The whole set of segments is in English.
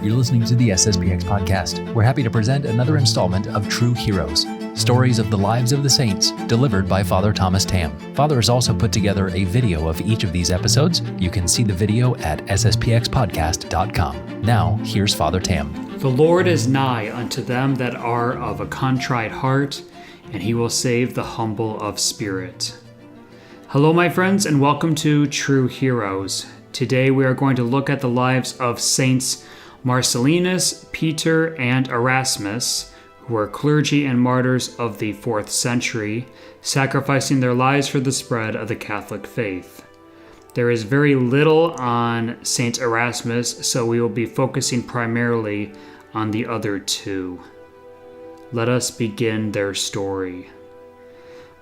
You're listening to the SSPX podcast. We're happy to present another installment of True Heroes, stories of the lives of the saints, delivered by Father Thomas Tamm. Father has also put together a video of each of these episodes. You can see the video at sspxpodcast.com. Now, here's Father Tamm. The Lord is nigh unto them that are of a contrite heart, and he will save the humble of spirit. Hello, my friends, and welcome to True Heroes. Today we are going to look at the lives of Saints Marcellinus, Peter, and Erasmus, who were clergy and martyrs of the 4th century, sacrificing their lives for the spread of the Catholic faith. There is very little on Saint Erasmus, so we will be focusing primarily on the other two. Let us begin their story.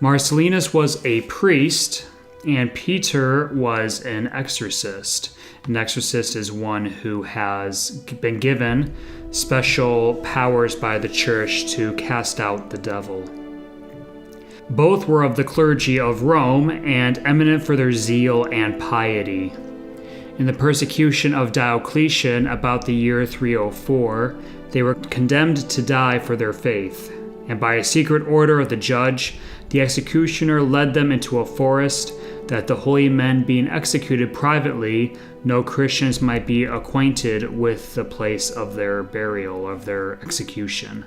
Marcellinus was a priest, and Peter was an exorcist. An exorcist is one who has been given special powers by the church to cast out the devil. Both were of the clergy of Rome and eminent for their zeal and piety. In the persecution of Diocletian about the year 304, they were condemned to die for their faith, and by a secret order of the judge, the executioner led them into a forest, that the holy men being executed privately, no Christians might be acquainted with the place of their burial, of their execution.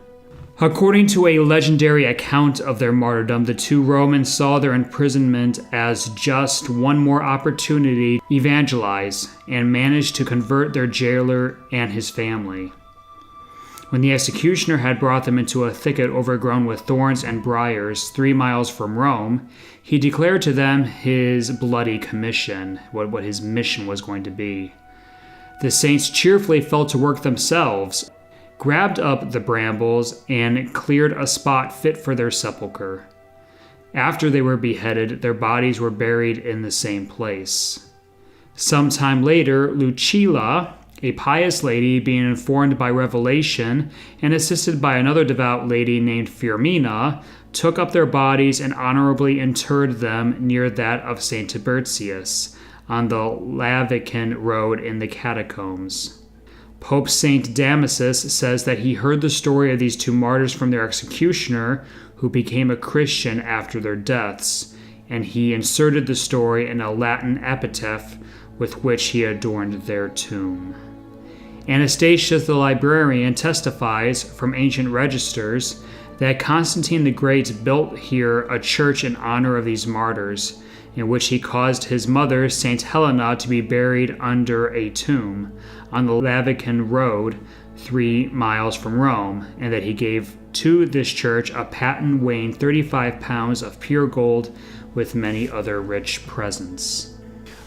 According to a legendary account of their martyrdom, the two Romans saw their imprisonment as just one more opportunity to evangelize, and managed to convert their jailer and his family. When the executioner had brought them into a thicket overgrown with thorns and briars 3 miles from Rome, he declared to them his bloody commission, what his mission was going to be. The saints cheerfully fell to work themselves, grabbed up the brambles, and cleared a spot fit for their sepulchre. After they were beheaded, their bodies were buried in the same place. Some time later, Lucilla, a pious lady, being informed by revelation and assisted by another devout lady named Firmina, took up their bodies and honorably interred them near that of St. Tiburtius on the Lavican road in the catacombs. Pope St. Damasus says that he heard the story of these two martyrs from their executioner, who became a Christian after their deaths, and he inserted the story in a Latin epitaph with which he adorned their tomb. Anastasius the librarian testifies from ancient registers that Constantine the Great built here a church in honor of these martyrs, in which he caused his mother, St. Helena, to be buried under a tomb on the Lavican road 3 miles from Rome, and that he gave to this church a paten weighing 35 pounds of pure gold with many other rich presents.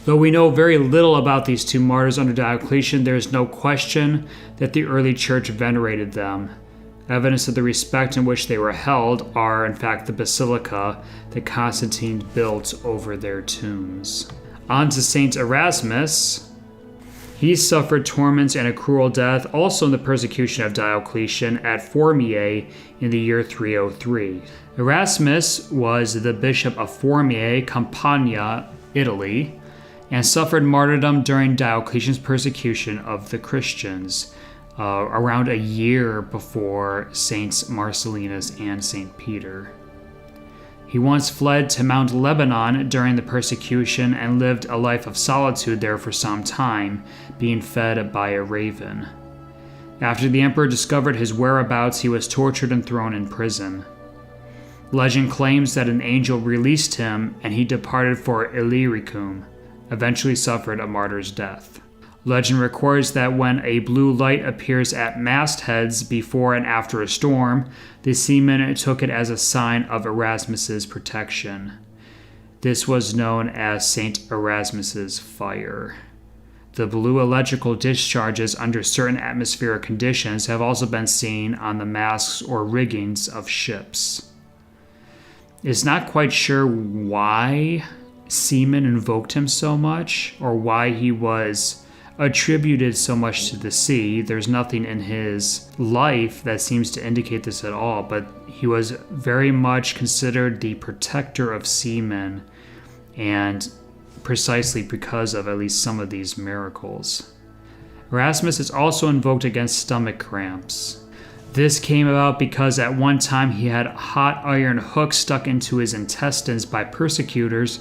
Though we know very little about these two martyrs under Diocletian, there is no question that the early church venerated them. Evidence of the respect in which they were held are, in fact, the basilica that Constantine built over their tombs. On to Saint Erasmus. He suffered torments and a cruel death, also in the persecution of Diocletian at Formiae in the year 303. Erasmus was the bishop of Formiae, Campania, Italy, and suffered martyrdom during Diocletian's persecution of the Christians, around a year before Saints Marcellinus and St. Peter. He once fled to Mount Lebanon during the persecution and lived a life of solitude there for some time, being fed by a raven. After the emperor discovered his whereabouts, he was tortured and thrown in prison. Legend claims that an angel released him, and he departed for Illyricum, eventually suffered a martyr's death. Legend records that when a blue light appears at mastheads before and after a storm, the seamen took it as a sign of Erasmus's protection. This was known as St. Erasmus's fire. The blue electrical discharges under certain atmospheric conditions have also been seen on the masts or riggings of ships. It's not quite sure why seamen invoked him so much, or why he was attributed so much to the sea. There's nothing in his life that seems to indicate this at all, but he was very much considered the protector of seamen, and precisely because of at least some of these miracles. Erasmus is also invoked against stomach cramps. This came about because at one time he had hot iron hooks stuck into his intestines by persecutors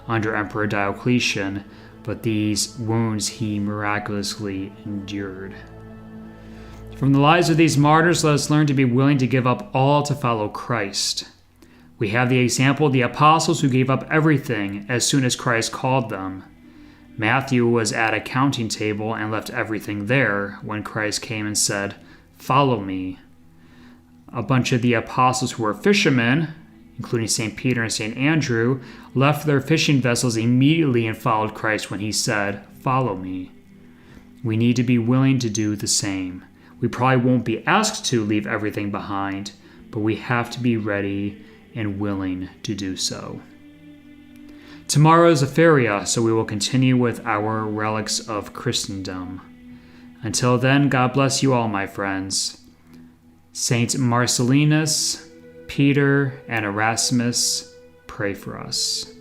under Emperor Diocletian, but these wounds he miraculously endured. From the lives of these martyrs, let us learn to be willing to give up all to follow Christ. We have the example of the apostles who gave up everything as soon as Christ called them. Matthew was at a counting table and left everything there when Christ came and said, "Follow me." A bunch of the apostles who were fishermen, including St. Peter and St. Andrew, left their fishing vessels immediately and followed Christ when he said, "Follow me." We need to be willing to do the same. We probably won't be asked to leave everything behind, but we have to be ready and willing to do so. Tomorrow is a feria, so we will continue with our relics of Christendom. Until then, God bless you all, my friends. Saint Marcellinus, Peter, and Erasmus, pray for us.